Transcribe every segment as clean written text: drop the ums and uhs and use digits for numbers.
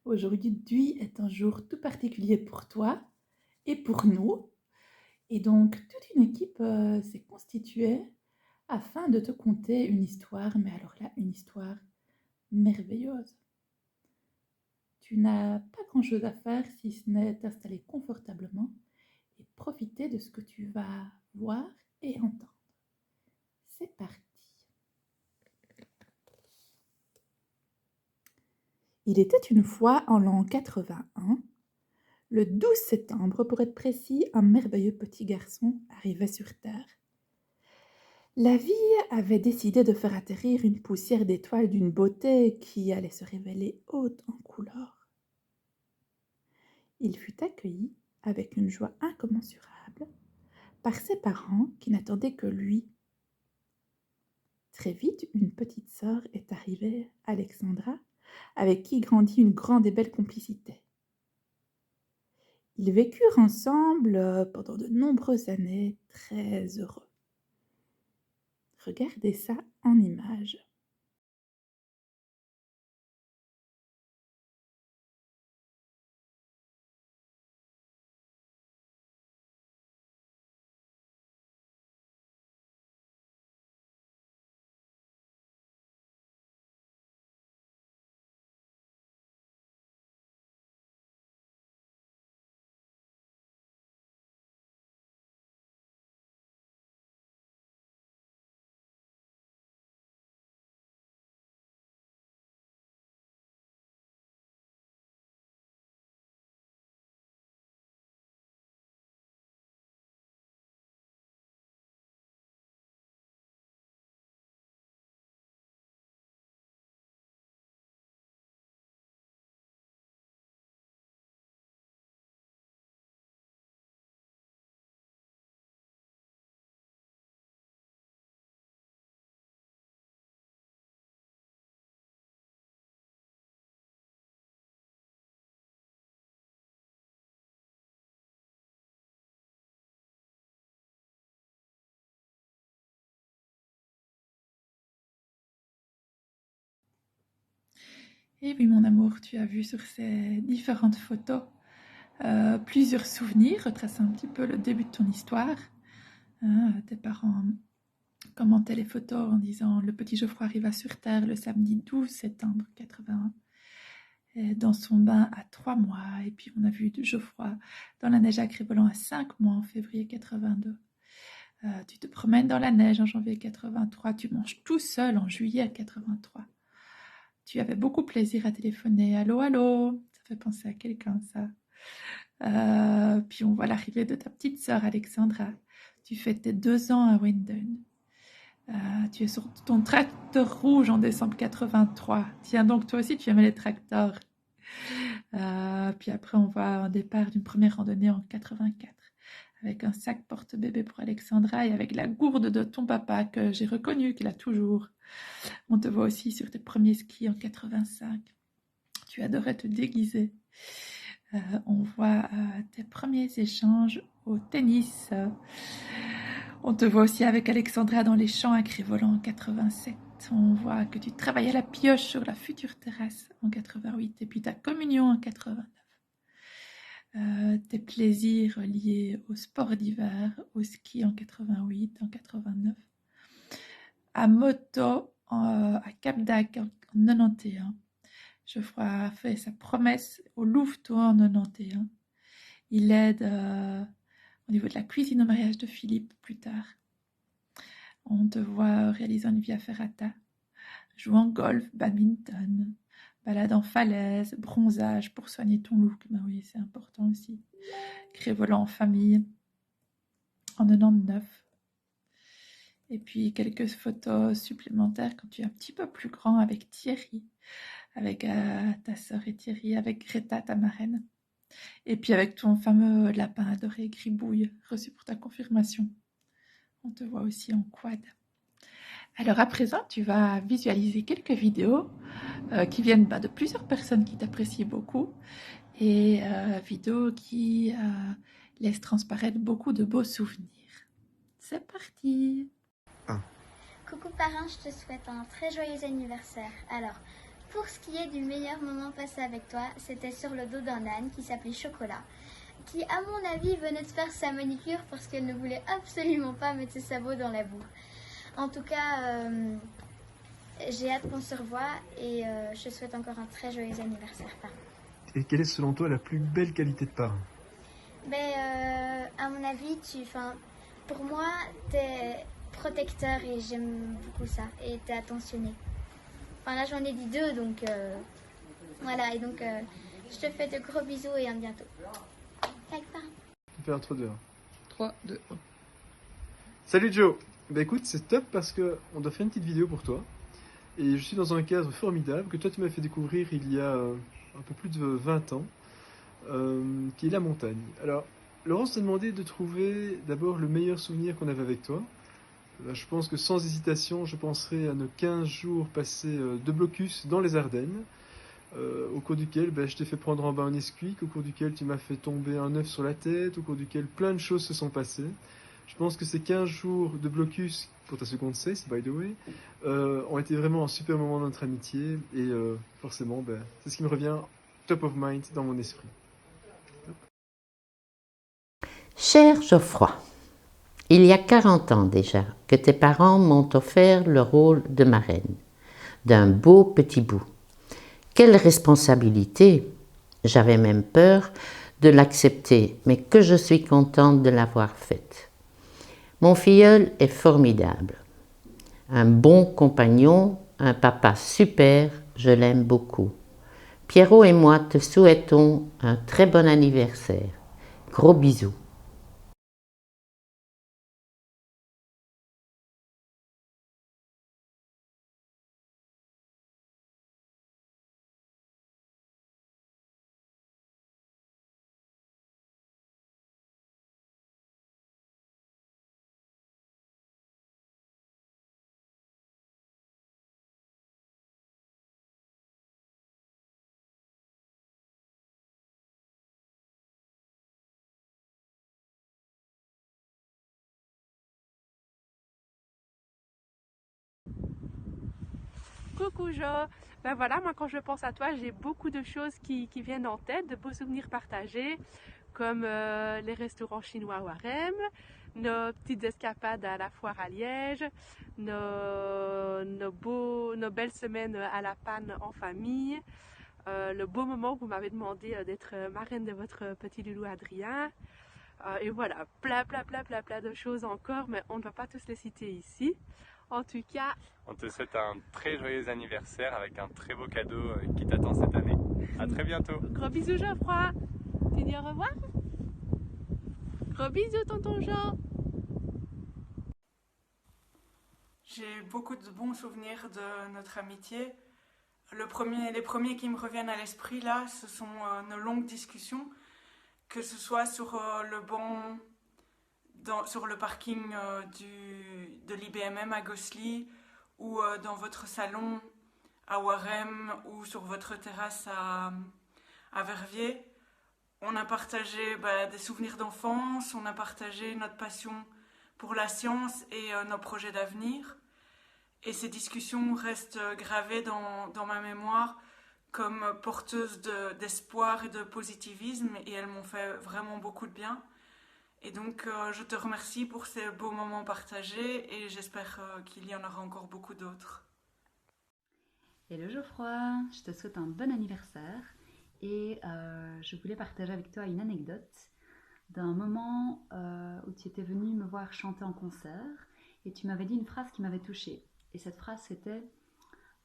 Aujourd'hui est un jour tout particulier pour toi et pour nous. Et donc, toute une équipe s'est constituée afin de te conter une histoire, mais alors là, une histoire merveilleuse. Tu n'as pas grand-chose à faire si ce n'est t'installer confortablement et profiter de ce que tu vas voir et entendre. C'est parti. Il était une fois en l'an 81, le 12 septembre pour être précis, un merveilleux petit garçon arrivait sur Terre. La vie avait décidé de faire atterrir une poussière d'étoiles d'une beauté qui allait se révéler haute en couleurs. Il fut accueilli avec une joie incommensurable par ses parents qui n'attendaient que lui. Très vite, une petite sœur est arrivée, Alexandra, avec qui grandit une grande et belle complicité. Ils vécurent ensemble pendant de nombreuses années très heureux. Regardez ça en images. Et oui, mon amour, tu as vu sur ces différentes photos plusieurs souvenirs, retraçant un petit peu le début de ton histoire. Tes parents commentaient les photos en disant « Le petit Geoffroy arriva sur Terre le samedi 12 septembre 81, dans son bain à 3 mois. » Et puis on a vu Geoffroy dans la neige à Crévolant à 5 mois en février 82. Tu te promènes dans la neige en janvier 83. Tu manges tout seul en juillet 83. Tu avais beaucoup plaisir à téléphoner. Allô, allô, ça fait penser à quelqu'un, ça. Puis on voit l'arrivée de ta petite sœur Alexandra. Tu fêtes tes 2 ans à Wendon. Tu es sur ton tracteur rouge en décembre 83. Tiens donc, toi aussi, tu aimais les tracteurs. Puis après, on voit un départ d'une première randonnée en 84 avec un sac porte-bébé pour Alexandra et avec la gourde de ton papa que j'ai reconnu qu'il a toujours. On te voit aussi sur tes premiers skis en 85. Tu adorais te déguiser. On voit tes premiers échanges au tennis. On te voit aussi avec Alexandra dans les champs à Crévolant en 87. On voit que tu travaillais à la pioche sur la future terrasse en 88 et puis ta communion en 89. Tes plaisirs liés au sport d'hiver, au ski en 88, en 89. À moto à Cap d'Agde en 91. Geoffroy a fait sa promesse au Louveteau en 91. Il aide au niveau de la cuisine au mariage de Philippe plus tard. On te voit réalisant une via ferrata, jouant golf, badminton, balade en falaise, bronzage pour soigner ton look. Ben oui, c'est important aussi. Crévolant en famille en 99. Et puis quelques photos supplémentaires quand tu es un petit peu plus grand avec Thierry, avec ta sœur et Thierry, avec Greta, ta marraine. Et puis avec ton fameux lapin adoré, Gribouille, reçu pour ta confirmation. On te voit aussi en quad. Alors à présent, tu vas visualiser quelques vidéos qui viennent de plusieurs personnes qui t'apprécient beaucoup et vidéos qui laissent transparaître beaucoup de beaux souvenirs. C'est parti! Coucou parrain, je te souhaite un très joyeux anniversaire. Alors, pour ce qui est du meilleur moment passé avec toi, c'était sur le dos d'un âne qui s'appelait Chocolat, qui à mon avis venait de faire sa manicure parce qu'elle ne voulait absolument pas mettre ses sabots dans la boue. En tout cas, j'ai hâte qu'on se revoie et je souhaite encore un très joyeux anniversaire, parrain. Et quelle est selon toi la plus belle qualité de parrain? À mon avis, pour moi, t'es protecteur et j'aime beaucoup ça. Et t'es attentionné. Enfin là, j'en ai dit 2, donc voilà. Et donc, je te fais de gros bisous et à bientôt. Bye, parrain. On fait un 3, 2, 1. 3, 2, 1. Salut Joe. Bah écoute, c'est top parce que on doit faire une petite vidéo pour toi. Et je suis dans un cadre formidable que toi tu m'as fait découvrir il y a un peu plus de 20 ans, qui est la montagne. Alors, Laurence t'a demandé de trouver d'abord le meilleur souvenir qu'on avait avec toi. Je pense que sans hésitation, je penserai à nos 15 jours passés de blocus dans les Ardennes, au cours duquel je t'ai fait prendre en bain un Nesquik, au cours duquel tu m'as fait tomber un œuf sur la tête, au cours duquel plein de choses se sont passées. Je pense que ces 15 jours de blocus, pour ta seconde cesse, by the way, ont été vraiment un super moment de notre amitié, et forcément, c'est ce qui me revient top of mind dans mon esprit. Cher Geoffroy, il y a 40 ans déjà que tes parents m'ont offert le rôle de marraine d'un beau petit bout. Quelle responsabilité! J'avais même peur de l'accepter, mais que je suis contente de l'avoir faite. Mon filleul est formidable, un bon compagnon, un papa super, je l'aime beaucoup. Pierrot et moi te souhaitons un très bon anniversaire. Gros bisous. Coucou Jo, ben voilà, moi quand je pense à toi, j'ai beaucoup de choses qui viennent en tête, de beaux souvenirs partagés, comme les restaurants chinois Warem, nos petites escapades à la foire à Liège, nos belles semaines à la Panne en famille, le beau moment où vous m'avez demandé d'être marraine de votre petit loulou Adrien. Et voilà, plein de choses encore, mais on ne va pas tous les citer ici. En tout cas, on te souhaite un très joyeux anniversaire avec un très beau cadeau qui t'attend cette année. À très bientôt. Gros bisous Geoffroy. Tu dis au revoir. Gros bisous tonton Jean. J'ai beaucoup de bons souvenirs de notre amitié. Les premiers qui me reviennent à l'esprit là, ce sont nos longues discussions, que ce soit sur le banc, sur le parking de l'IBMM à Gosselies, ou dans votre salon à Warem, ou sur votre terrasse à Verviers. On a partagé des souvenirs d'enfance, on a partagé notre passion pour la science et nos projets d'avenir. Et ces discussions restent gravées dans ma mémoire comme porteuses d'espoir et de positivisme, et elles m'ont fait vraiment beaucoup de bien. Et donc je te remercie pour ces beaux moments partagés, et j'espère qu'il y en aura encore beaucoup d'autres. Hello Geoffroy, je te souhaite un bon anniversaire et je voulais partager avec toi une anecdote d'un moment où tu étais venu me voir chanter en concert et tu m'avais dit une phrase qui m'avait touchée. Et cette phrase c'était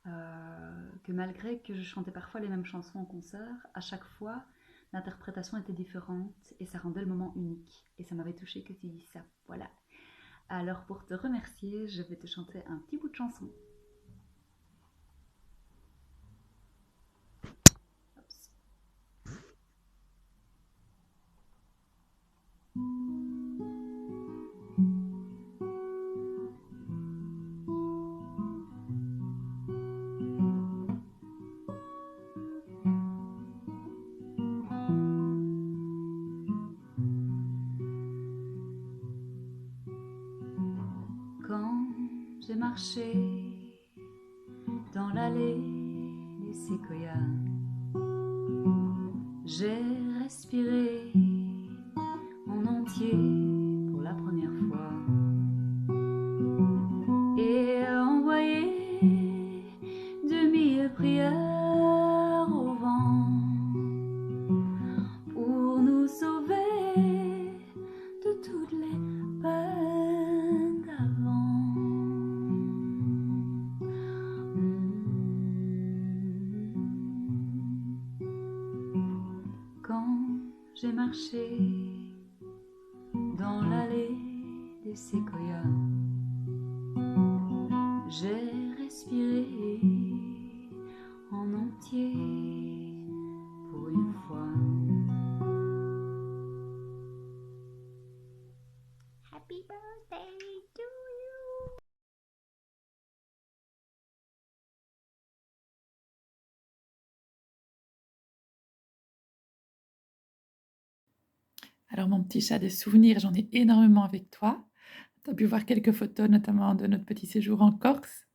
que malgré que je chantais parfois les mêmes chansons en concert, à chaque fois l'interprétation était différente et ça rendait le moment unique. Et ça m'avait touchée que tu dises ça. Voilà. Alors pour te remercier, je vais te chanter un petit bout de chanson. Quand j'ai marché dans l'allée des séquoias. J'ai respiré en entier pour la première fois et envoyé 2000 prières au vent pour nous sauver de toutes les peines d'avant. Quand j'ai marché dans l'allée des séquoias, j'ai respiré en entier pour une fois. Happy birthday to you. Alors mon petit chat de souvenirs, j'en ai énormément avec toi. Tu as pu voir quelques photos, notamment de notre petit séjour en Corse.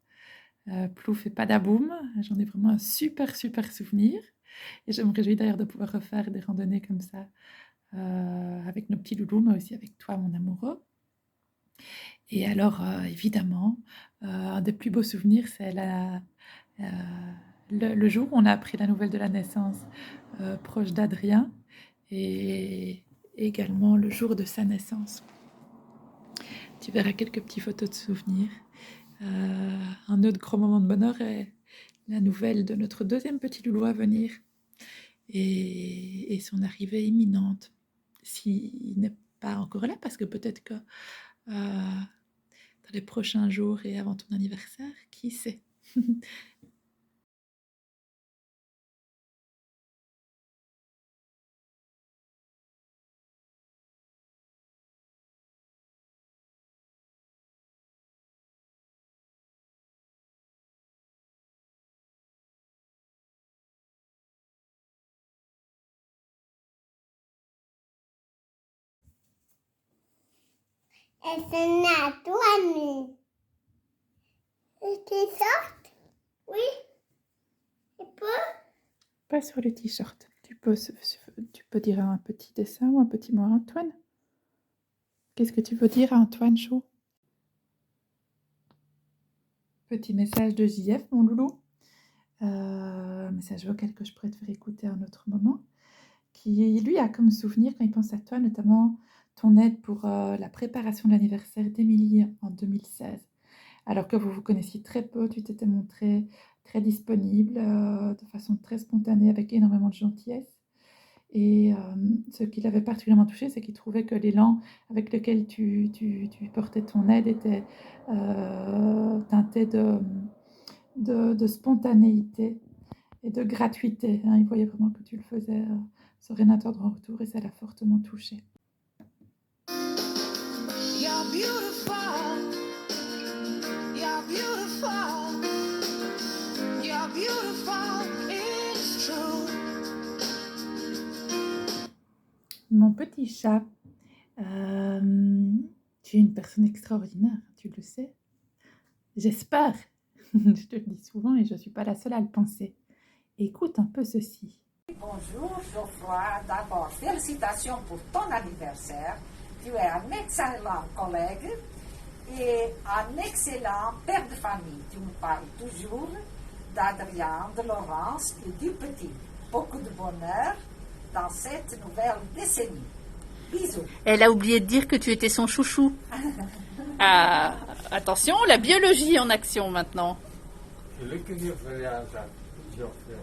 Plouf et Padaboum. J'en ai vraiment un super, super souvenir. Et je me réjouis d'ailleurs de pouvoir refaire des randonnées comme ça avec nos petits loulous, mais aussi avec toi, mon amoureux. Et alors, évidemment, un des plus beaux souvenirs, c'est le jour où on a appris la nouvelle de la naissance proche d'Adrien et également le jour de sa naissance. Tu verras quelques petites photos de souvenirs. Un autre grand moment de bonheur est la nouvelle de notre deuxième petit loulou à venir et son arrivée imminente. S'il n'est pas encore là, parce que peut-être que dans les prochains jours et avant ton anniversaire, qui sait. Et c'est à toi, nous. Et t-shirt? Oui. Et peux? Pas sur le t-shirt. Tu peux dire un petit dessin ou un petit mot à Antoine. Qu'est-ce que tu veux dire à Antoine Chaud? Petit message de JF, mon loulou. Message vocal que je pourrais te faire écouter à un autre moment. Qui, lui, a comme souvenir, quand il pense à toi, notamment ton aide pour la préparation de l'anniversaire d'Émilie en 2016. Alors que vous vous connaissiez très peu, tu t'étais montré très disponible, de façon très spontanée, avec énormément de gentillesse. Et ce qui l'avait particulièrement touché, c'est qu'il trouvait que l'élan avec lequel tu portais ton aide était teinté de spontanéité et de gratuité. Hein. Il voyait vraiment que tu le faisais sans rien attendre en retour et ça l'a fortement touché. You're beautiful. You're beautiful. You're beautiful. It's true. Mon petit chat, tu es une personne extraordinaire, tu le sais. J'espère. Je te le dis souvent et je ne suis pas la seule à le penser. Écoute un peu ceci. Bonjour Geoffroy, d'abord félicitations pour ton anniversaire. Tu es un excellent collègue et un excellent père de famille. Tu me parles toujours d'Adrien, de Laurence et du petit. Beaucoup de bonheur dans cette nouvelle décennie. Bisous. Elle a oublié de dire que tu étais son chouchou. Ah, attention, la biologie en action maintenant. Gelukkige verjaardag, Geoffrey.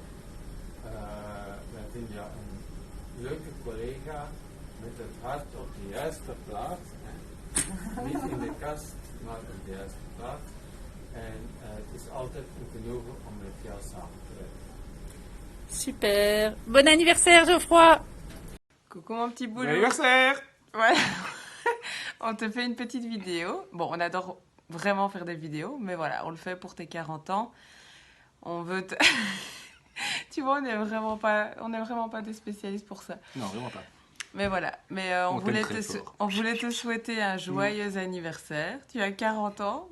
Wij vinden jou een leuke collega met het hart op de juiste plaats. Hè? Niet in de kast, maar op de juiste plaats. En het is altijd een genoegen om met jou samen te werken. Super. Bon anniversaire, Geoffroy. Coucou mon petit boulot. Bon anniversaire! Ouais. On te fait une petite vidéo. Bon, on adore vraiment faire des vidéos, mais voilà, on le fait pour tes 40 ans. On veut te... Tu vois, on n'est vraiment pas des spécialistes pour ça. Non, vraiment pas. Mais voilà, on voulait te souhaiter un joyeux anniversaire. Tu as 40 ans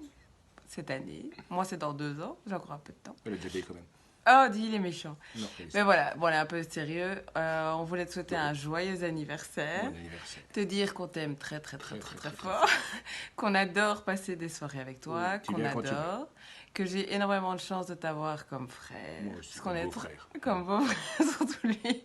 cette année. Moi, c'est dans 2 ans. J'ai encore un peu de temps. Le bébé quand même. Oh, dis, il est méchant. Non, Mais voilà, bon, on est un peu sérieux. On voulait te souhaiter un joyeux anniversaire. Bon anniversaire. Te dire qu'on t'aime très fort. Qu'on adore passer des soirées avec toi. Oui, tu qu'on viens quand tu adore. Que j'ai énormément de chance de t'avoir comme frère. Moi aussi, Parce qu'on est beau-frère. comme beau-frère, surtout lui.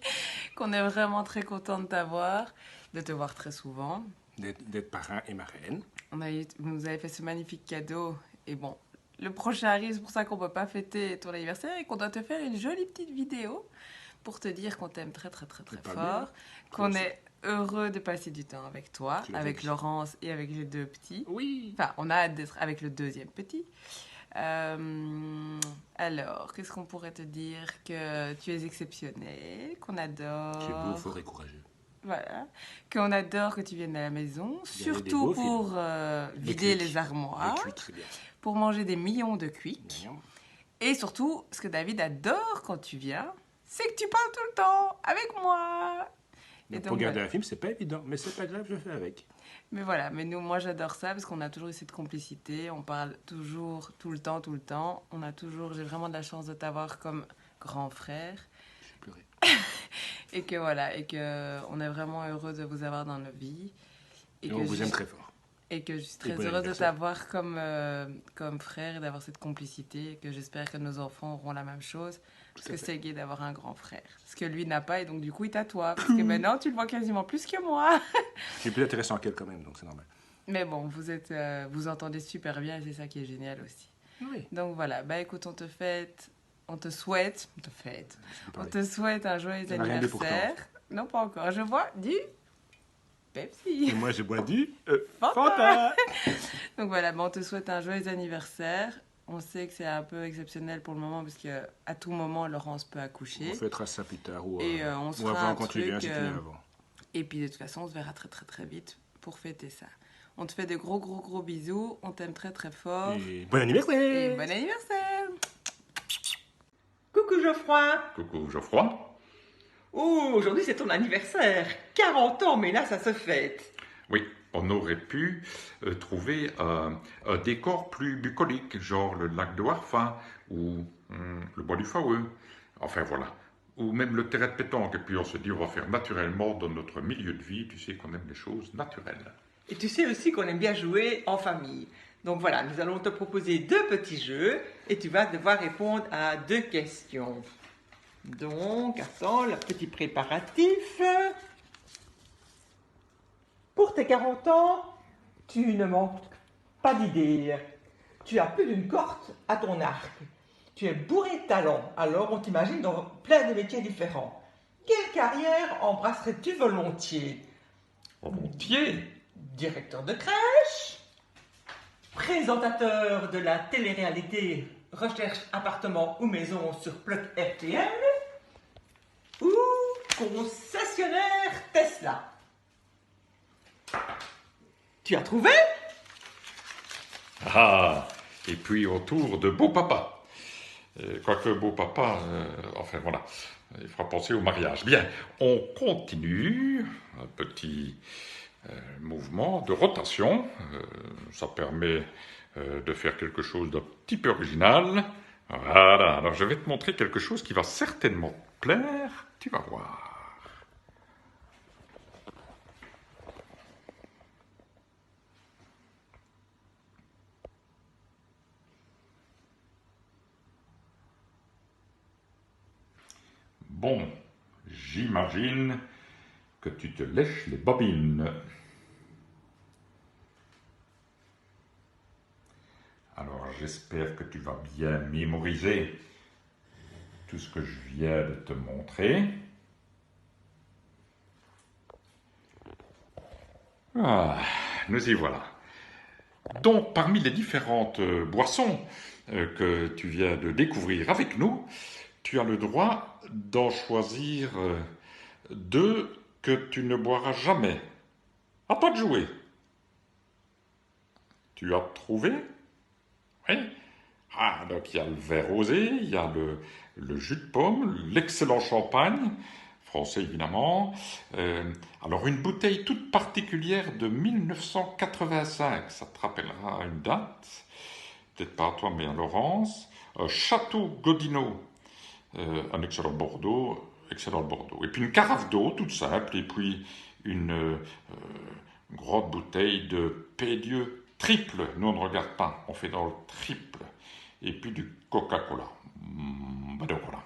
Qu'on est vraiment très content de t'avoir. De te voir très souvent. D'être parrain et marraine. Vous nous avez fait ce magnifique cadeau. Et bon, le prochain arrive, c'est pour ça qu'on ne peut pas fêter ton anniversaire et qu'on doit te faire une jolie petite vidéo pour te dire qu'on t'aime très fort, qu'on est heureux de passer du temps avec toi, avec Laurence et avec les deux petits. Oui. Enfin, on a hâte d'être avec le deuxième petit. Alors, qu'est-ce qu'on pourrait te dire? Que tu es exceptionnel, qu'on adore. Tu es beau, fort et courageux. Voilà. Qu'on adore que tu viennes à la maison, Il y a surtout des beaux pour vider les armoires, très bien. pour manger des millions de quick. Bien. Et surtout, ce que David adore quand tu viens, c'est que tu parles tout le temps avec moi. Et Donc, donc, pour regarder voilà. un film, c'est pas évident, mais c'est pas grave, je fais avec. Mais voilà, mais nous, moi j'adore ça parce qu'on a toujours eu cette complicité, on parle toujours, tout le temps. J'ai vraiment de la chance de t'avoir comme grand frère. J'ai pleuré. Et que voilà, et que on est vraiment heureux de vous avoir dans nos vies. Et on vous aime très fort. Et que je suis très bon heureuse de anniversaire. t'avoir comme frère et d'avoir cette complicité. Et que j'espère que nos enfants auront la même chose. Parce Tout à que fait. c'est gai d'avoir un grand frère. Ce que lui n'a pas, et donc du coup il t'a toi. Parce que maintenant tu le vois quasiment plus que moi. Je suis plus intéressant qu'elle quand même, donc c'est normal. Mais bon, vous entendez super bien et c'est ça qui est génial aussi. Oui. Donc voilà, bah écoute, on te souhaite un joyeux On a rien dit pourtant. anniversaire. Non, pas encore. Je vois du Pepsi. Et moi, j'ai bois du Fanta. Fanta. Donc voilà, bah, on te souhaite un joyeux anniversaire. On sait que c'est un peu exceptionnel pour le moment parce qu'à tout moment, Laurence peut accoucher. On fêtera ça plus tard ou, Et on se ou fera avant un quand tu viens, truc, si tu viens avant. Et puis de toute façon, on se verra très vite pour fêter ça. On te fait de gros bisous. On t'aime très fort. Et bon anniversaire. Et bon anniversaire. Coucou Geoffroy. Coucou Geoffroy. Oh, aujourd'hui c'est ton anniversaire. 40 ans, mais là ça se fête. Oui, on aurait pu trouver un décor plus bucolique, genre le lac de Warfin ou le bois du Faoueux. Enfin voilà. Ou même le terrain de pétanque. Et puis on se dit, on va faire naturellement dans notre milieu de vie. Tu sais qu'on aime les choses naturelles. Et tu sais aussi qu'on aime bien jouer en famille. Donc voilà, nous allons te proposer 2 petits jeux et tu vas devoir répondre à 2 questions. Donc, attends, le petit préparatif. Pour tes 40 ans, tu ne manques pas d'idées. Tu as plus d'une corde à ton arc. Tu es bourré de talent, alors on t'imagine dans plein de métiers différents. Quelle carrière embrasserais-tu volontiers? Volontiers? Directeur de crèche, présentateur de la télé-réalité Recherche appartement ou maison sur Plug RTL ou concessionnaire Tesla. Tu as trouvé? Ah, et puis autour de beau papa. Quoique beau papa, enfin voilà, il fera penser au mariage. Bien, on continue. Un petit mouvement de rotation. Ça permet de faire quelque chose d'un petit peu original. Voilà, alors je vais te montrer quelque chose qui va certainement te plaire. Tu vas voir. Bon, j'imagine que tu te lèches les bobines. Alors j'espère que tu vas bien mémoriser tout ce que je viens de te montrer. Ah, nous y voilà. Donc parmi les différentes boissons que tu viens de découvrir avec nous, tu as le droit d'en choisir 2 que tu ne boiras jamais. À toi de jouer. Tu as trouvé? Oui. Ah, donc il y a le vin rosé, il y a le jus de pomme, l'excellent champagne, français évidemment. Alors une bouteille toute particulière de 1985, ça te rappellera une date, peut-être pas à toi mais à Laurence. Château Godino un excellent Bordeaux, Et puis une carafe d'eau toute simple, et puis une grande bouteille de Pédieu triple. Nous on ne regarde pas, on fait dans le triple. Et puis du Coca-Cola. Donc voilà.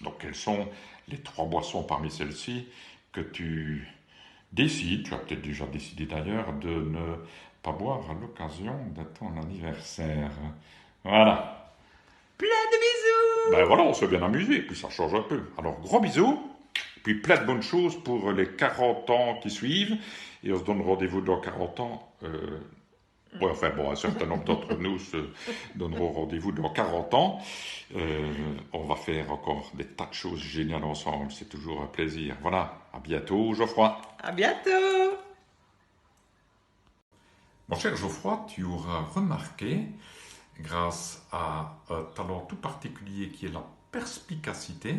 Donc quelles sont les 3 boissons parmi celles-ci que tu décides, tu as peut-être déjà décidé d'ailleurs, de ne pas boire à l'occasion de ton anniversaire. Voilà. Plein de bisous! Ben voilà, on s'est bien amusé, puis ça change un peu. Alors gros bisous, puis plein de bonnes choses pour les 40 ans qui suivent, et on se donne rendez-vous dans 40 ans. Ouais, enfin bon, un certain nombre d'entre nous se donneront rendez-vous dans 40 ans. On va faire encore des tas de choses géniales ensemble, c'est toujours un plaisir. Voilà, à bientôt Geoffroy. À bientôt! Mon cher Geoffroy, tu auras remarqué, grâce à un talent tout particulier qui est la perspicacité,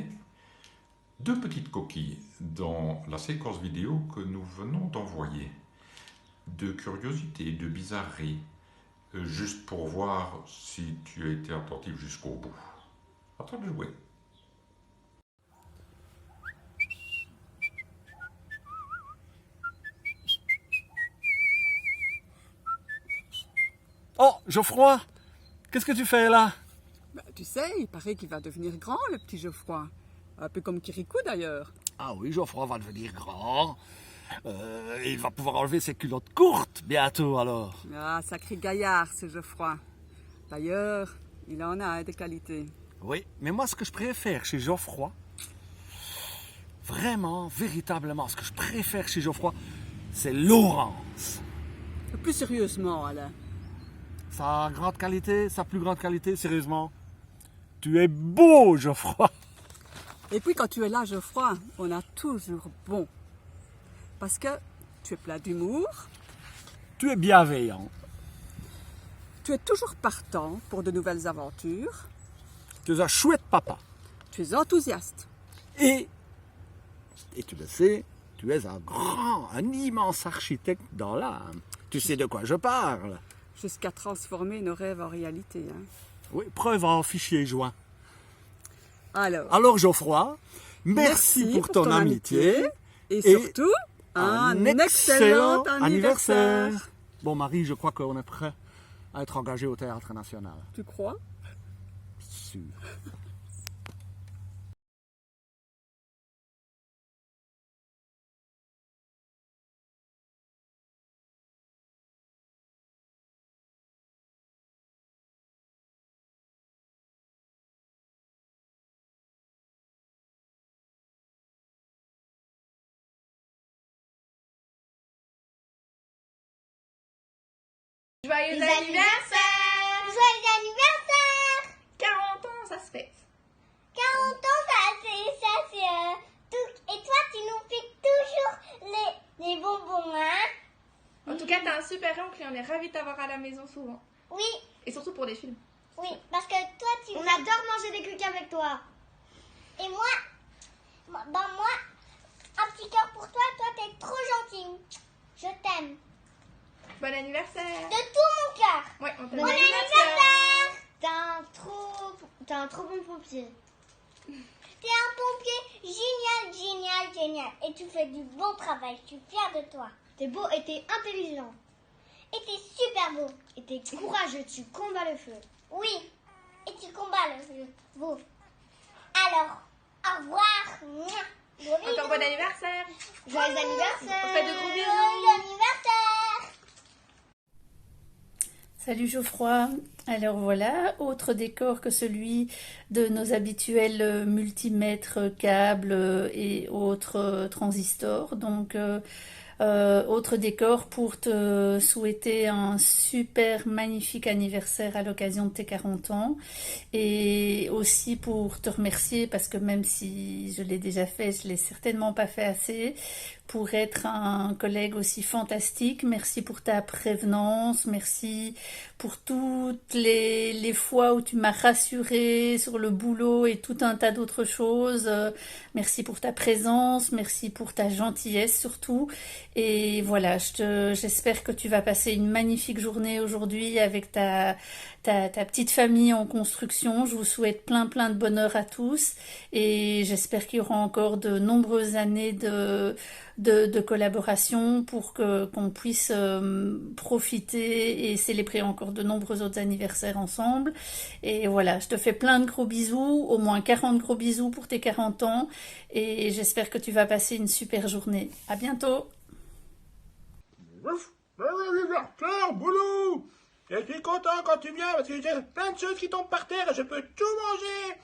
2 petites coquilles dans la séquence vidéo que nous venons d'envoyer. De curiosité, de bizarrerie, juste pour voir si tu as été attentif jusqu'au bout. À toi de jouer. Oh, Geoffroy, qu'est-ce que tu fais là? Bah, tu sais, il paraît qu'il va devenir grand, le petit Geoffroy. Un peu comme Kirikou d'ailleurs. Ah oui, Geoffroy va devenir grand. Il va pouvoir enlever ses culottes courtes bientôt alors. Ah, sacré gaillard ce Geoffroy. D'ailleurs, il en a des qualités. Oui, mais moi ce que je préfère chez Geoffroy, vraiment, véritablement, ce que je préfère chez Geoffroy, c'est Laurence. Plus sérieusement, Alain. Sa grande qualité, sa plus grande qualité, sérieusement. Tu es beau, Geoffroy. Et puis quand tu es là, Geoffroy, on a toujours bon. Parce que tu es plein d'humour. Tu es bienveillant. Tu es toujours partant pour de nouvelles aventures. Tu es un chouette papa. Tu es enthousiaste. Et tu le sais, tu es un immense architecte dans l'âme. Tu sais de quoi je parle. Jusqu'à transformer nos rêves en réalité. Hein. Oui, preuve en fichier joint. Alors Geoffroy, merci pour ton amitié. Et surtout, un excellent anniversaire. Bon, Marie, je crois qu'on est prêt à être engagé au Théâtre National. Tu crois? Sûr. Joyeux anniversaire! Joyeux anniversaire! 40 ans, ça se fête. 40 ans, ça c'est tout. Et toi, tu nous piques toujours les bonbons, hein? En tout cas, t'as un super oncle et on est ravis de t'avoir à la maison souvent. Oui. Et surtout pour les films. Oui, parce que toi, on adore manger des cookies avec toi. Et moi, un petit cœur pour toi, t'es trop gentil. Je t'aime. Bon anniversaire! De tout mon cœur! Ouais, on Bon anniversaire! T'es un trop bon pompier. T'es un pompier génial. Et tu fais du bon travail. Je suis fière de toi. T'es beau et t'es intelligent. Et t'es super beau. Et t'es courageux. Tu combats le feu. Oui. Et tu combats le feu. Beau. Alors, au revoir. Encore bon anniversaire! Joyeux anniversaire! On fait de gros bisous! Joyeux anniversaire! Salut Geoffroy, alors voilà, autre décor que celui de nos habituels multimètres, câbles et autres transistors, donc autre décor pour te souhaiter un super magnifique anniversaire à l'occasion de tes 40 ans et aussi pour te remercier parce que même si je l'ai déjà fait, je l'ai certainement pas fait assez pour être un collègue aussi fantastique. Merci pour ta prévenance, merci pour toute les fois où tu m'as rassurée sur le boulot et tout un tas d'autres choses. Merci pour ta présence, merci pour ta gentillesse surtout. Et voilà, j'espère que tu vas passer une magnifique journée aujourd'hui avec ta petite famille en construction. Je vous souhaite plein de bonheur à tous et j'espère qu'il y aura encore de nombreuses années de collaboration pour qu'on puisse profiter et célébrer encore de nombreux autres anniversaires ensemble. Et voilà, je te fais plein de gros bisous, au moins 40 gros bisous pour tes 40 ans et j'espère que tu vas passer une super journée. À bientôt! Bon anniversaire, Boulou! Je suis content quand tu viens parce que j'ai plein de choses qui tombent par terre et je peux tout manger.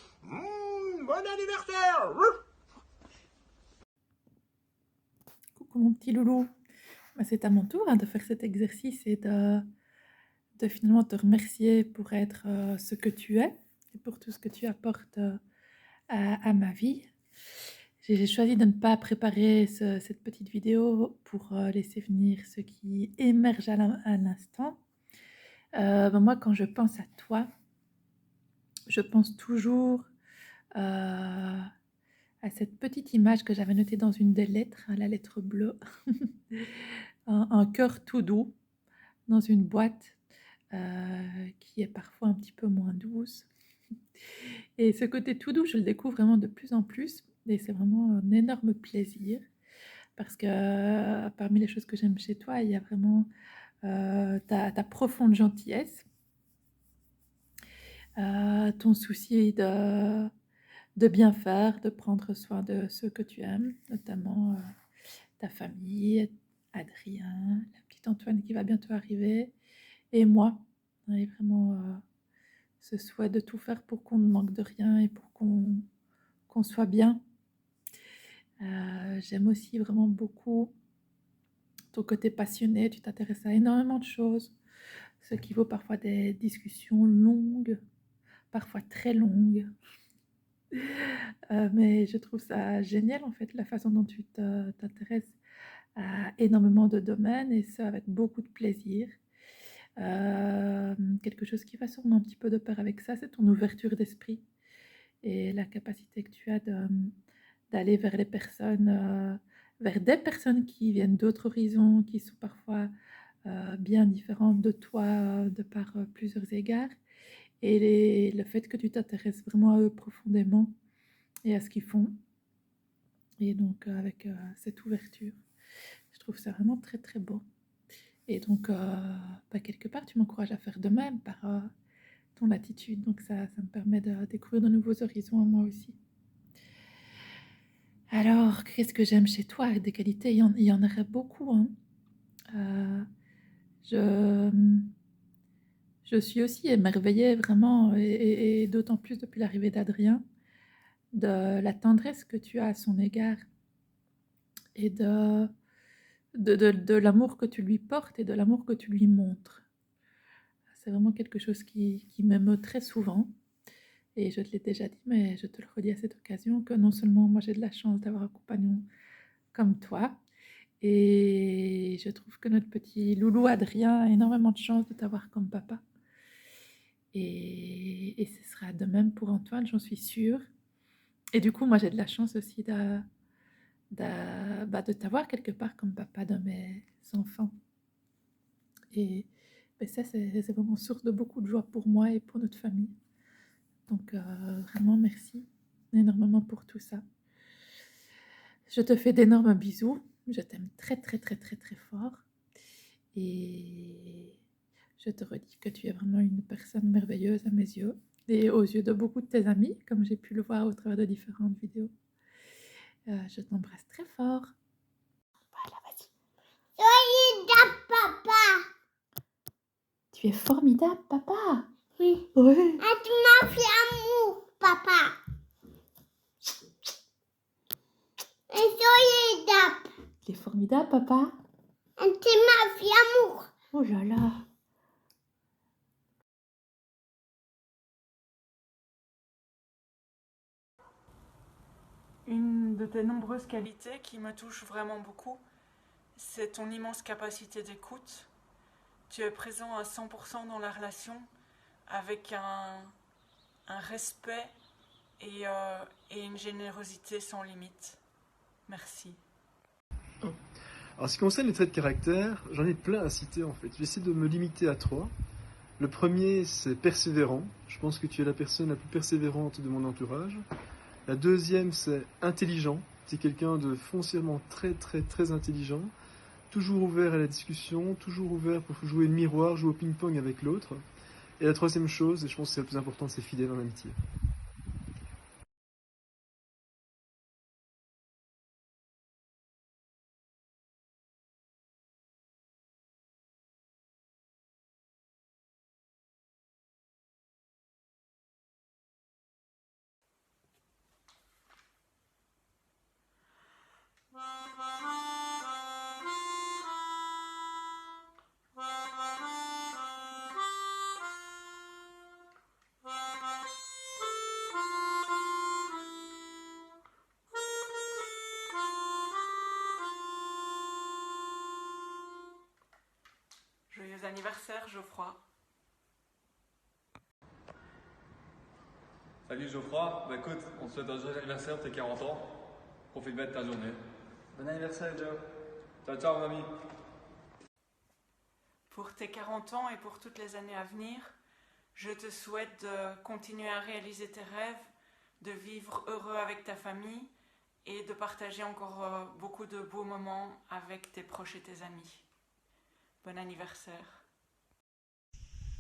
Bon anniversaire! Coucou mon petit loulou. Bah, c'est à mon tour hein, de faire cet exercice et de finalement te remercier pour être ce que tu es et pour tout ce que tu apportes à ma vie. J'ai choisi de ne pas préparer cette petite vidéo pour laisser venir ce qui émerge à l'instant. Moi, quand je pense à toi, je pense toujours à cette petite image que j'avais notée dans une des lettres, la lettre bleue, un cœur tout doux dans une boîte qui est parfois un petit peu moins douce. Et ce côté tout doux, je le découvre vraiment de plus en plus et c'est vraiment un énorme plaisir parce que parmi les choses que j'aime chez toi, il y a vraiment ta profonde gentillesse, ton souci de bien faire, de prendre soin de ceux que tu aimes, notamment ta famille, Adrien, la petite Antoine qui va bientôt arriver, et moi. Et vraiment ce souhait de tout faire pour qu'on ne manque de rien et pour qu'on soit bien. J'aime aussi vraiment beaucoup ton côté passionné, tu t'intéresses à énormément de choses, ce qui vaut parfois des discussions longues, parfois très longues. Mais je trouve ça génial en fait, la façon dont tu t'intéresses à énormément de domaines et ça avec beaucoup de plaisir. Quelque chose qui va sûrement un petit peu de pair avec ça, c'est ton ouverture d'esprit et la capacité que tu as d'aller vers les personnes, vers des personnes qui viennent d'autres horizons, qui sont parfois bien différentes de toi de par plusieurs égards. Et le fait que tu t'intéresses vraiment à eux profondément et à ce qu'ils font. Et donc avec cette ouverture, je trouve ça vraiment très beau. Et donc quelque part, tu m'encourages à faire de même par ton attitude. Donc ça me permet de découvrir de nouveaux horizons à moi aussi. Alors, qu'est-ce que j'aime chez toi? Des qualités, il y en aurait beaucoup. Hein. Je suis aussi émerveillée vraiment, et d'autant plus depuis l'arrivée d'Adrien, de la tendresse que tu as à son égard et de l'amour que tu lui portes et de l'amour que tu lui montres. C'est vraiment quelque chose qui m'émeut très souvent. Et je te l'ai déjà dit, mais je te le redis à cette occasion, que non seulement moi j'ai de la chance d'avoir un compagnon comme toi, et je trouve que notre petit loulou Adrien a énormément de chance de t'avoir comme papa. Et ce sera de même pour Antoine, j'en suis sûre. Et du coup, moi j'ai de la chance aussi de t'avoir quelque part comme papa de mes enfants. Et ça, c'est vraiment source de beaucoup de joie pour moi et pour notre famille. Donc vraiment merci énormément pour tout ça. Je te fais d'énormes bisous. Je t'aime très fort. Et je te redis que tu es vraiment une personne merveilleuse à mes yeux et aux yeux de beaucoup de tes amis, comme j'ai pu le voir au travers de différentes vidéos. Je t'embrasse très fort. Voilà, vas-y. Formidable, papa. Tu es formidable, papa. Oui. Oui. Tu m'as fait amour, papa. Et formidable. Tu es formidable, papa. Tu m'as fait amour. Oh là là. Une de tes nombreuses qualités qui me touche vraiment beaucoup, c'est ton immense capacité d'écoute. Tu es présent à 100% dans la relation, avec un respect et une générosité sans limite. Merci. Alors, ce qui concerne les traits de caractère, j'en ai plein à citer en fait. Je vais essayer de me limiter à 3. Le premier, c'est persévérant. Je pense que tu es la personne la plus persévérante de mon entourage. La deuxième, c'est intelligent. Tu es quelqu'un de foncièrement très intelligent. Toujours ouvert à la discussion, toujours ouvert pour jouer le miroir, jouer au ping-pong avec l'autre. Et la troisième chose, et je pense que c'est la plus importante, c'est fidèle en amitié. Joyeux anniversaire, Geoffroy. Salut Geoffroy, bah écoute, on te souhaite un joyeux anniversaire pour tes 40 ans. Profite bien de ta journée. Bon anniversaire Joe. Ciao ciao mon ami. Pour tes 40 ans et pour toutes les années à venir, je te souhaite de continuer à réaliser tes rêves, de vivre heureux avec ta famille et de partager encore beaucoup de beaux moments avec tes proches et tes amis. Bon anniversaire.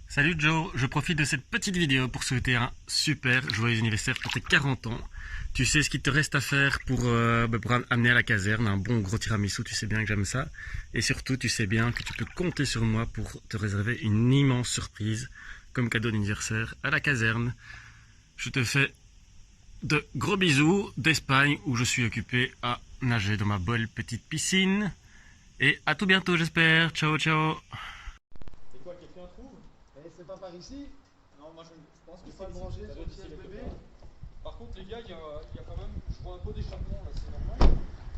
Salut Joe, je profite de cette petite vidéo pour souhaiter un super joyeux anniversaire pour tes 40 ans. Tu sais ce qu'il te reste à faire pour amener à la caserne un bon gros tiramisu, tu sais bien que j'aime ça. Et surtout, tu sais bien que tu peux compter sur moi pour te réserver une immense surprise comme cadeau d'anniversaire à la caserne. Je te fais de gros bisous d'Espagne où je suis occupé à nager dans ma belle petite piscine. Et à tout bientôt j'espère, ciao ciao. C'est quoi, quelqu'un trouve? C'est pas par ici? Non, moi je pense que c'est branché sur le piège bébé. Par contre les gars, il y a quand même, je vois un peu d'échappement là, c'est normal.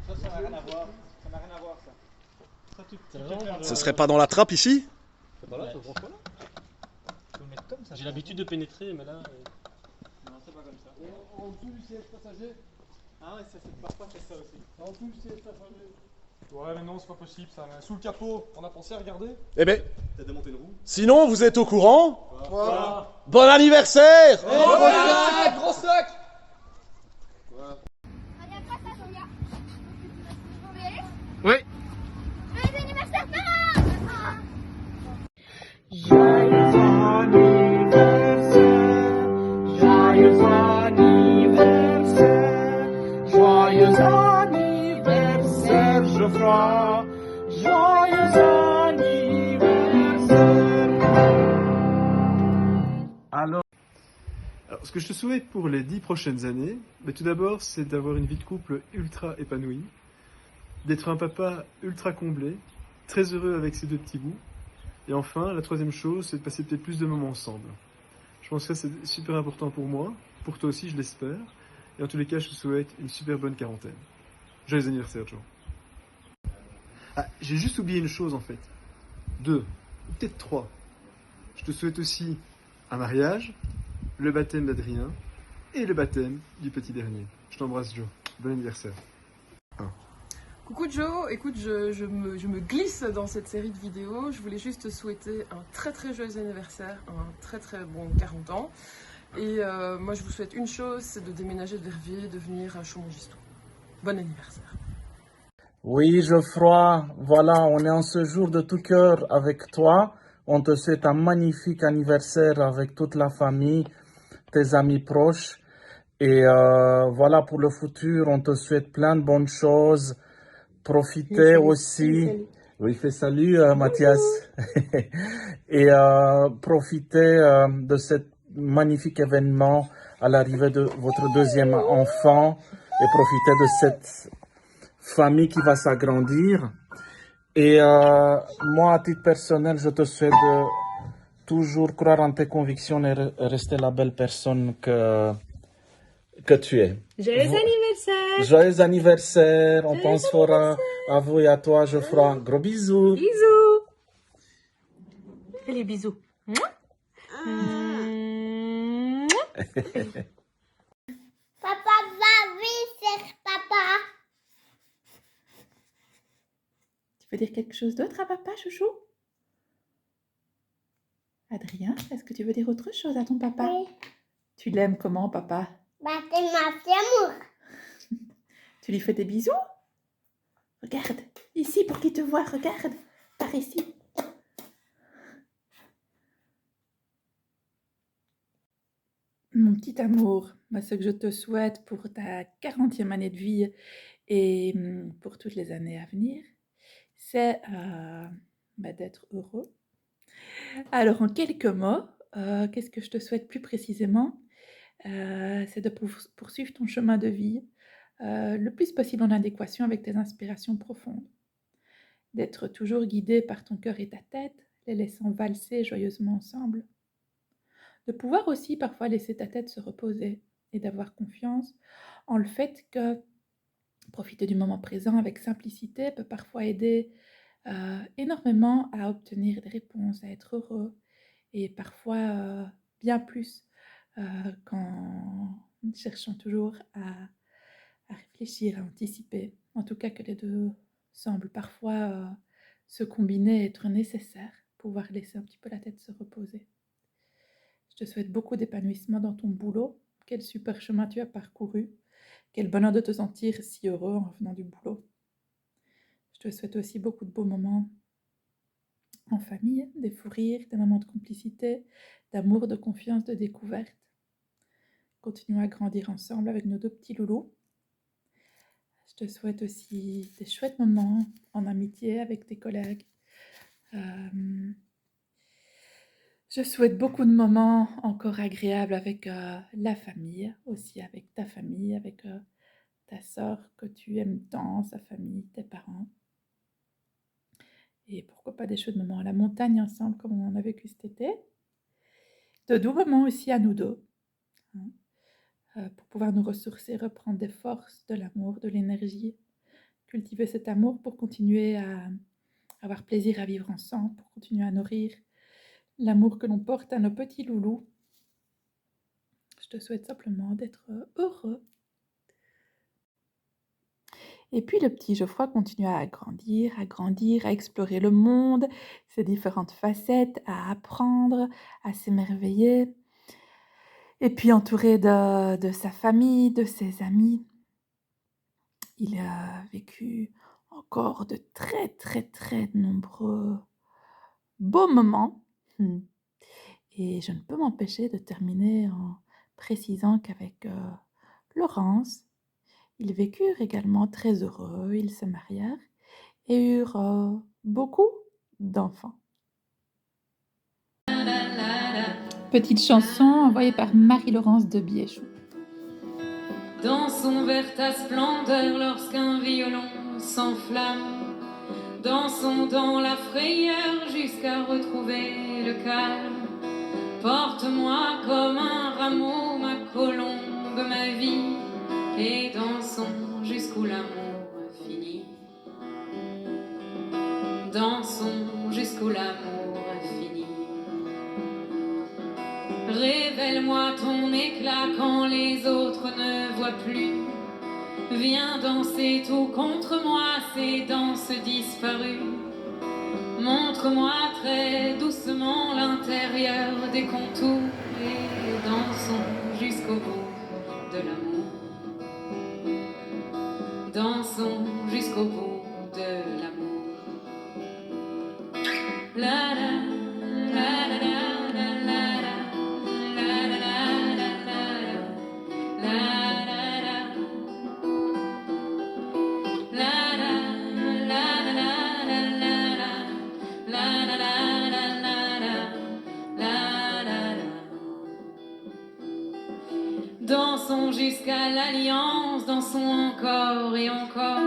Ça n'a rien à voir, ça n'a rien à voir ça. Ce serait pas dans la trappe ici? C'est pas là, ça branche pas là? Tu peux le mettre comme ça. J'ai l'habitude de pénétrer mais là... Non, c'est pas comme ça. En dessous du siège passager? Ah ouais, ça fait parfois faire ça aussi. En dessous du siège passager. Ouais mais non, c'est pas possible ça. Sous le capot, on a pensé à regarder? Eh ben, T'as démonté une roue? sinon vous êtes au courant? Voilà. Bon anniversaire! Gros sac! Oui. Joyeux anniversaire, parents! Joyeux anniversaire, joyeux anniversaire, Geoffroy, joyeux anniversaire. Alors, ce que je te souhaite pour les 10 prochaines années, tout d'abord, c'est d'avoir une vie de couple ultra épanouie, d'être un papa ultra comblé, très heureux avec ses 2 petits bouts. Et enfin, la troisième chose, c'est de passer peut-être plus de moments ensemble. Je pense que ça, c'est super important pour moi, pour toi aussi, je l'espère. Et en tous les cas, je te souhaite une super bonne quarantaine. Joyeux anniversaire, Joe. Ah, j'ai juste oublié une chose, en fait. 2, ou peut-être 3. Je te souhaite aussi un mariage, le baptême d'Adrien et le baptême du petit dernier. Je t'embrasse, Joe. Bon anniversaire. Coucou Joe, écoute, je me glisse dans cette série de vidéos. Je voulais juste te souhaiter un très joyeux anniversaire, un très bon 40 ans. Et moi je vous souhaite une chose, c'est de déménager de Verviers, de venir à Chaumont-Gistoux. Bon anniversaire. Oui, Geoffroy, voilà, on est en ce jour de tout cœur avec toi. On te souhaite un magnifique anniversaire avec toute la famille, tes amis proches. Et voilà, pour le futur, on te souhaite plein de bonnes choses. Profitez aussi. Oui, fais salut, Mathias. Et profitez de cet magnifique événement à l'arrivée de votre deuxième enfant. Et profitez de cette famille qui va s'agrandir. Et moi, à titre personnel, je te souhaite de toujours croire en tes convictions et rester la belle personne que tu es. Joyeux anniversaire! Joyeux anniversaire! On pense fort à vous et à toi, Geoffroy. Gros bisous! Bisous! Et les bisous. Papa va vite, papa. Tu veux dire quelque chose d'autre à papa, chouchou? Adrien, est-ce que tu veux dire autre chose à ton papa? Oui. Tu l'aimes comment, papa? Bah, t'es ma fille amour. Tu lui fais des bisous? Regarde, ici pour qu'il te voie, regarde, par ici. Mon petit amour, ce que je te souhaite pour ta 40e année de vie et pour toutes les années à venir, c'est d'être heureux. Alors, en quelques mots, qu'est-ce que je te souhaite plus précisément? C'est de poursuivre ton chemin de vie le plus possible en adéquation avec tes inspirations profondes. D'être toujours guidé par ton cœur et ta tête, les laissant valser joyeusement ensemble. De pouvoir aussi parfois laisser ta tête se reposer et d'avoir confiance en le fait que profiter du moment présent avec simplicité peut parfois aider énormément à obtenir des réponses, à être heureux et parfois bien plus qu'en cherchant toujours à réfléchir, à anticiper. En tout cas que les deux semblent parfois se combiner et être nécessaires, pouvoir laisser un petit peu la tête se reposer. Je te souhaite beaucoup d'épanouissement dans ton boulot. Quel super chemin tu as parcouru. Quel bonheur de te sentir si heureux en revenant du boulot. Je te souhaite aussi beaucoup de beaux moments en famille, des fous rires, des moments de complicité, d'amour, de confiance, de découverte. Continuons à grandir ensemble avec nos deux petits loulous. Je te souhaite aussi des chouettes moments en amitié avec tes collègues. Je souhaite beaucoup de moments encore agréables avec la famille, aussi avec ta famille, avec ta sœur que tu aimes tant, sa famille, tes parents. Et pourquoi pas des chouettes moments à la montagne ensemble comme on en a vécu cet été. De doux moments aussi à nous deux, pour pouvoir nous ressourcer, reprendre des forces, de l'amour, de l'énergie, cultiver cet amour pour continuer à avoir plaisir à vivre ensemble, pour continuer à nourrir l'amour que l'on porte à nos petits loulous. Je te souhaite simplement d'être heureux. Et puis le petit Geoffroy continue à grandir, à explorer le monde, ses différentes facettes, à apprendre, à s'émerveiller. Et puis entouré de sa famille, de ses amis. Il a vécu encore de très très très nombreux beaux moments. Et je ne peux m'empêcher de terminer en précisant qu'avec Laurence, ils vécurent également très heureux, ils se marièrent et eurent beaucoup d'enfants. Petite chanson envoyée par Marie-Laurence de Biéchou. Dansons vers ta splendeur lorsqu'un violon s'enflamme. Dansons dans la frayeur jusqu'à retrouver le calme. Porte-moi comme un rameau, ma colombe, ma vie, et dansons jusqu'où l'amour finit. Dansons jusqu'où l'amour finit. Révèle-moi ton éclat quand les autres ne voient plus. Viens danser tout contre moi, ces danses disparues. Montre-moi très doucement l'intérieur des contours et dansons jusqu'au bout de l'amour. Dansons jusqu'au bout de l'amour. La la la la la. Dansons jusqu'à l'alliance, dansons encore et encore,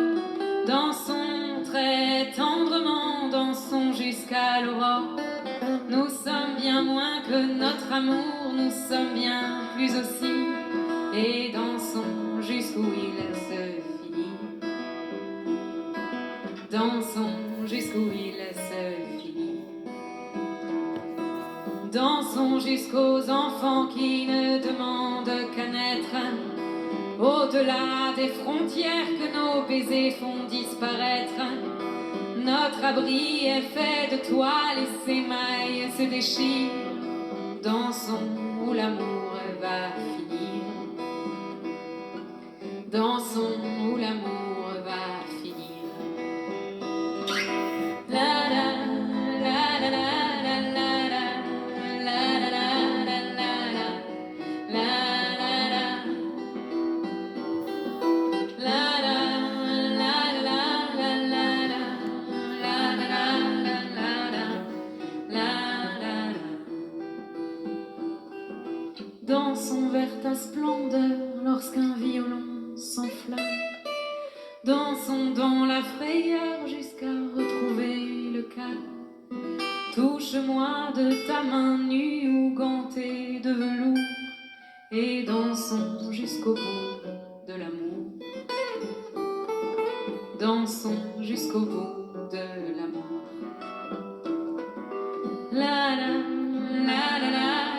dansons très tendrement, dansons jusqu'à l'aurore. Nous sommes bien moins que notre amour, nous sommes bien plus aussi, et dansons jusqu'où il se finit. Dansons jusqu'où il se finit. Dansons jusqu'aux enfants qui ne demandent qu'à naître. Au-delà des frontières que nos baisers font disparaître. Notre abri est fait de toile et ses mailles se déchirent. Dansons où l'amour va finir. Dansons où l'amour va finir. La la la la la. Dansons vers ta splendeur lorsqu'un violon s'enflamme. Dansons dans la frayeur jusqu'à retrouver le calme. Touche-moi de ta main nue ou gantée de velours et dansons jusqu'au bout de l'amour. Dansons jusqu'au bout de l'amour. La la la la la.